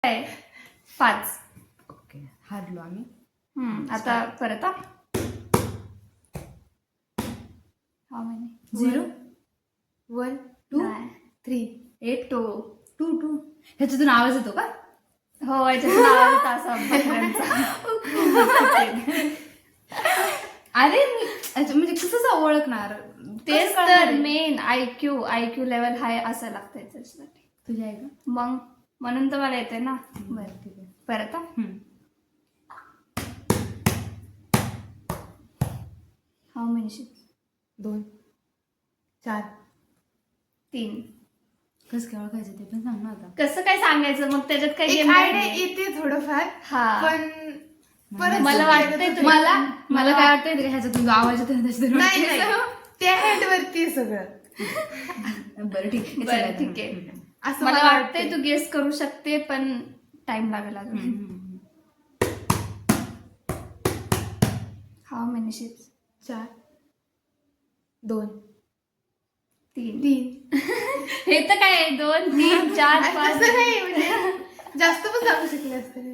काय 5. ओके, हारलो आम्ही. आता परत हाऊ मेनी 0 1 2 3 8 2. 2 2. ह्याच्यातून आवाज येतो का? हो, याच्यातून आवाज येतो असा बकऱ्यांचा. अरे म्हणजे कसं ओळखणार? तेच तर मेन आयक्यू लेवल हाय असायला लागतंय त्याच्यासाठी. तुझ्या आहे का? मग म्हणून तर मला येते ना. बरं ठीक आहे. परत हाऊ मेनी शिप्स? 2 4. 3. कसं काय ओळखायचं ते पण सांग ना आता. कसं काय सांगायचं मग? त्याच्यात काही एक game आयडिया नाहीये. येते थोडंफार, हा. पण परत मला वाटतंय चुकीचं मला काय वाटतंय का ह्याच्यातून जो आवाज येतो ना त्याच्यातून नाही ओळखायचं. नाही त्या हँड वरती आहे सगळं. बरं ठीक आहे. बरं, चला ठीक आहे. असं मला वाटतंय तू गेस करू शकते पण टाइम लागेल अजून. How many ships? 4 2 3. हे तर काय 2 3 4 5. असं नाही म्हणजे जास्त पण सांगू शकले असते.